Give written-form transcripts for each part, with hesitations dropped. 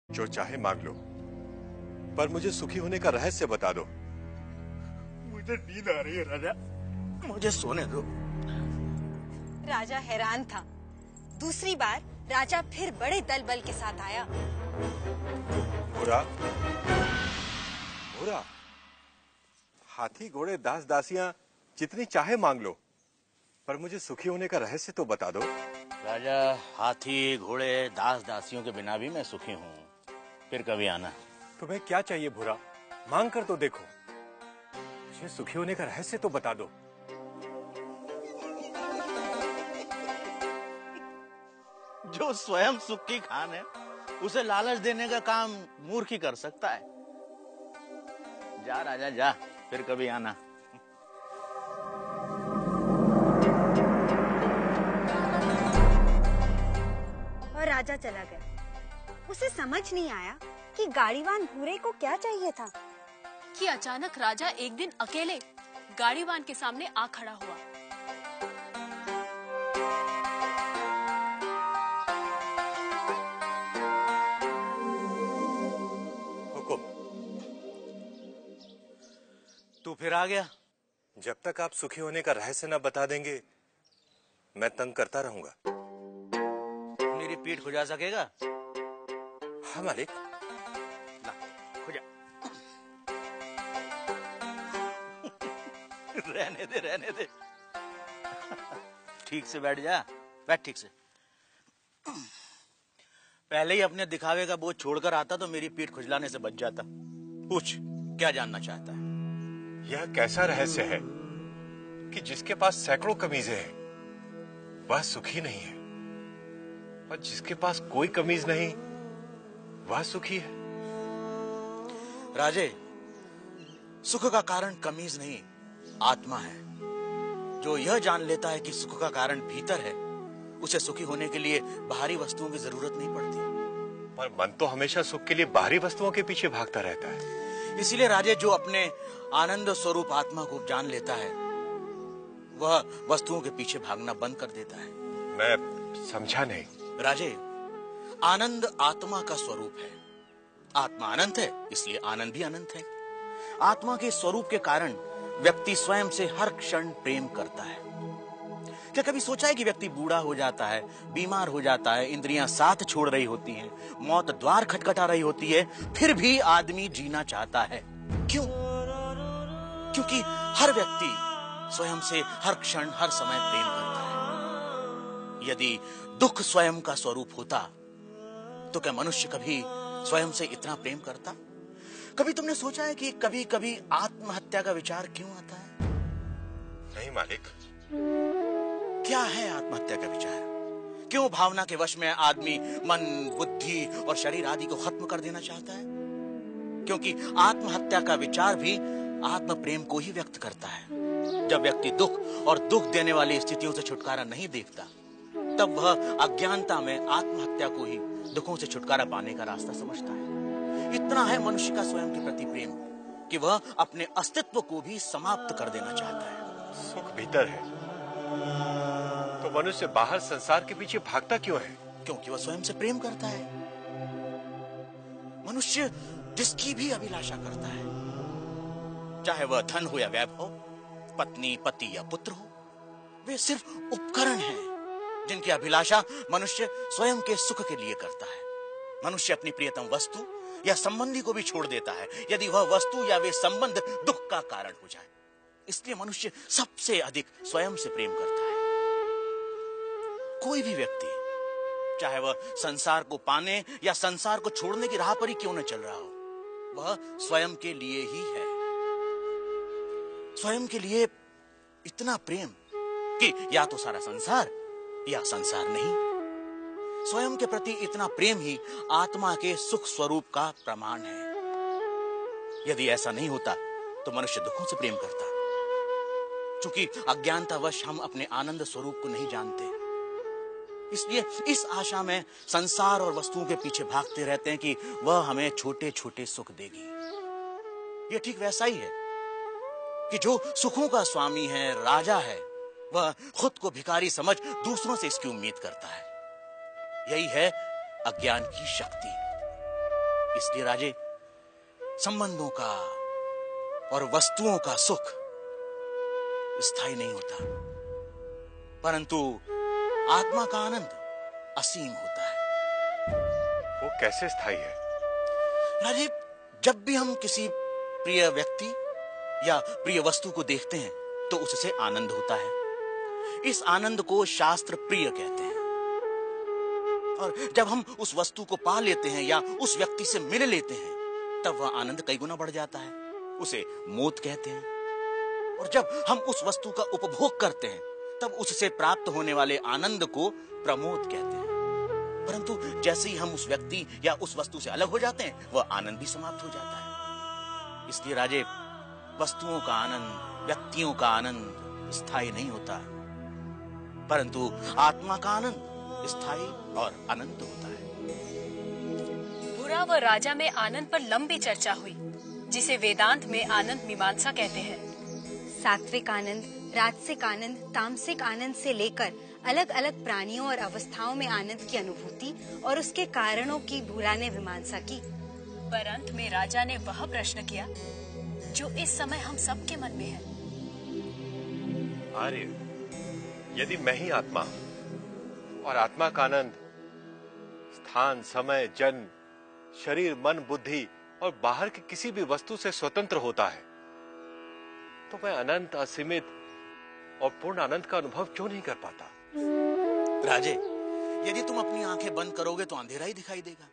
जो चाहे मांग लो, पर मुझे सुखी होने का रहस्य बता दो। मुझे नींद आ रही है राजा, मुझे सोने दो। राजा हैरान था। दूसरी बार राजा फिर बड़े दल बल के साथ आया। भूरा, भूरा, हाथी घोड़े दास दासियां जितनी चाहे मांग लो, पर मुझे सुखी होने का रहस्य तो बता दो। राजा, हाथी घोड़े दास दासियों के बिना भी मैं सुखी हूँ, फिर कभी आना। तुम्हें क्या चाहिए भूरा? मांग कर तो देखो। मुझे सुखी होने का रहस्य तो बता दो। जो स्वयं सुख की खान है, उसे लालच देने का काम मूर्ख ही कर सकता है। जा राजा जा, फिर कभी आना। और राजा चला गया। उसे समझ नहीं आया कि गाड़ीवान भूरे को क्या चाहिए था कि अचानक राजा एक दिन अकेले गाड़ीवान के सामने आ खड़ा हुआ। हुकुम। तू फिर आ गया? जब तक आप सुखी होने का रहस्य न बता देंगे, मैं तंग करता रहूंगा। मेरी पीठ खुजा सकेगा? हाँ मालिक। ला, खुजा। रहने दे, रहने दे। ठीक से बैठ जा, बैठ ठीक से। पहले ही अपने दिखावे का बोझ छोड़कर आता तो मेरी पीठ खुजलाने से बच जाता। पूछ, क्या जानना चाहता है? यह कैसा रहस्य है कि जिसके पास सैकड़ों कमीजें हैं, वह सुखी नहीं है, और जिसके पास कोई कमीज नहीं, वह सुखी है? राजे, सुख का कारण कमीज नहीं, आत्मा है। जो यह जान लेता है कि सुख का कारण भीतर है, उसे सुखी होने के लिए बाहरी वस्तुओं की जरूरत नहीं पड़ती। पर मन तो हमेशा सुख के लिए बाहरी वस्तुओं के पीछे भागता रहता है। इसीलिए राजे, जो अपने आनंद स्वरूप आत्मा को जान लेता है, वह वस्तुओं के पीछे भागना बंद कर देता है। मैं समझा नहीं। राजे, आनंद आत्मा का स्वरूप है। आत्मा अनंत है, इसलिए आनंद भी अनंत है। आत्मा के स्वरूप के कारण व्यक्ति स्वयं से हर क्षण प्रेम करता है। क्या कभी सोचा है कि व्यक्ति बूढ़ा हो जाता है, बीमार हो जाता है, इंद्रियां साथ छोड़ रही होती हैं, मौत द्वार खटखटा रही होती है, फिर भी आदमी जीना चाहता है? क्यों? क्योंकि हर व्यक्ति स्वयं से हर क्षण हर समय प्रेम करता है। यदि दुख स्वयं का स्वरूप होता तो क्या मनुष्य कभी स्वयं से इतना प्रेम करता? कभी तुमने सोचा है कि कभी कभी आत्महत्या का विचार क्यों आता है? नहीं मालिक। क्या है आत्महत्या का विचार? क्यों भावना के वश में आदमी मन, बुद्धि और शरीर आदि को खत्म कर देना चाहता है? क्योंकि आत्महत्या का विचार भी आत्म प्रेम को ही व्यक्त करता है। जब व्यक्ति दुख और दुख देने वाली स्थितियों से छुटकारा नहीं देखता, तब वह अज्ञानता में आत्महत्या को ही दुखों से छुटकारा पाने का रास्ता समझता है। इतना है मनुष्य का स्वयं के प्रति प्रेम कि वह अपने अस्तित्व को भी समाप्त कर देना चाहता है। सुख भीतर है, तो मनुष्य बाहर संसार के पीछे भागता क्यों है? क्योंकि वह स्वयं से प्रेम करता है। मनुष्य जिसकी भी अभिलाषा करता है, चाहे वह धन हो या वैभव, पत्नी, पति या पुत्र हो, वे सिर्फ उपकरण हैं जिनकी अभिलाषा मनुष्य स्वयं के सुख के लिए करता है। मनुष्य अपनी प्रियतम वस्तु या संबंधी को भी छोड़ देता है यदि वह वस्तु या वे संबंध दुख का कारण हो जाए। इसलिए मनुष्य सबसे अधिक स्वयं से प्रेम करता है। कोई भी व्यक्ति, चाहे वह संसार को पाने या संसार को छोड़ने की राह पर ही क्यों न चल रहा हो, वह स्वयं के लिए ही है। स्वयं के लिए इतना प्रेम कि या तो सारा संसार या संसार नहीं। स्वयं के प्रति इतना प्रेम ही आत्मा के सुख स्वरूप का प्रमाण है। यदि ऐसा नहीं होता तो मनुष्य दुखों से प्रेम करता। चूंकि अज्ञानतावश हम अपने आनंद स्वरूप को नहीं जानते, इसलिए इस आशा में संसार और वस्तुओं के पीछे भागते रहते हैं कि वह हमें छोटे छोटे सुख देगी। यह ठीक वैसा ही है कि जो सुखों का स्वामी है, राजा है, वह खुद को भिखारी समझ दूसरों से इसकी उम्मीद करता है। यही है अज्ञान की शक्ति। इसलिए राजे, संबंधों का और वस्तुओं का सुख स्थायी नहीं होता, परंतु आत्मा का आनंद असीम होता है। वो कैसे स्थायी है? राजे, जब भी हम किसी प्रिय व्यक्ति या प्रिय वस्तु को देखते हैं तो उससे आनंद होता है। इस आनंद को शास्त्र प्रिय कहते हैं। और जब हम उस वस्तु को पा लेते हैं या उस व्यक्ति से मिल लेते हैं तब वह आनंद कई गुना बढ़ जाता है। उसे मोद कहते हैं। और जब हम उस वस्तु का उपभोग करते हैं तब उससे प्राप्त होने वाले आनंद को प्रमोद कहते हैं। परंतु जैसे ही हम उस व्यक्ति या उस वस्तु से अलग हो जाते हैं वह आनंद भी समाप्त हो जाता है। इसलिए राजे, वस्तुओं का आनंद, व्यक्तियों का आनंद स्थायी नहीं होता, परंतु आत्मा का आनंद स्थायी और अनंत होता है। बुरा व राजा में आनंद पर लंबी चर्चा हुई, जिसे वेदांत में आनंद मीमांसा कहते हैं। सात्विक आनंद, राजसिक आनंद, तामसिक आनंद से लेकर अलग अलग प्राणियों और अवस्थाओं में आनंद की अनुभूति और उसके कारणों की भूरा ने मीमांसा की। पर अंत में राजा ने वह प्रश्न किया जो इस समय हम सबके मन में है। आर्य, यदि मैं ही आत्मा और आत्मा का आनंद स्थान, समय, जन्म, शरीर, मन, बुद्धि और बाहर की किसी भी वस्तु से स्वतंत्र होता है तो मैं अनंत, असीमित और पूर्ण आनंद का अनुभव क्यों नहीं कर पाता? राजे, यदि तुम अपनी आंखें बंद करोगे तो अंधेरा ही दिखाई देगा।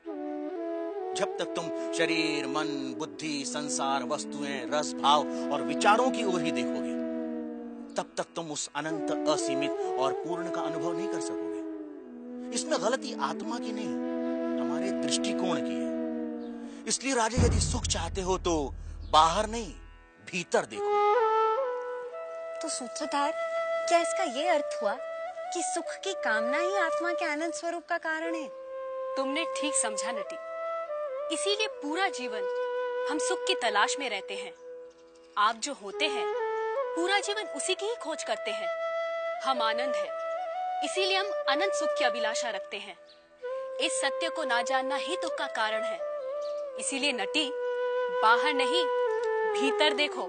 जब तक तुम शरीर, मन, बुद्धि, संसार, वस्तुएं, रस, भाव और विचारों की ओर ही देखोगे तब तक तुम उस अनंत, असीमित और पूर्ण का अनुभव नहीं कर सकोगे। इसमें गलती आत्मा की नहीं, हमारे दृष्टिकोण की है। इसलिए राजे, यदि सुख चाहते हो तो बाहर नहीं, भीतर देखो। तो सूत्रधार, क्या इसका ये अर्थ हुआ कि सुख की कामना ही आत्मा के आनंद स्वरूप का कारण है? तुमने ठीक समझा नटी। इसीलिए पूरा जीवन हम सुख की तलाश में रहते हैं। आप जो होते हैं पूरा जीवन उसी की ही खोज करते हैं। हम आनंद है, इसीलिए हम अनंत सुख की अभिलाषा रखते हैं। इस सत्य को ना जानना ही दुख का कारण है। इसीलिए नटी, बाहर नहीं भीतर देखो।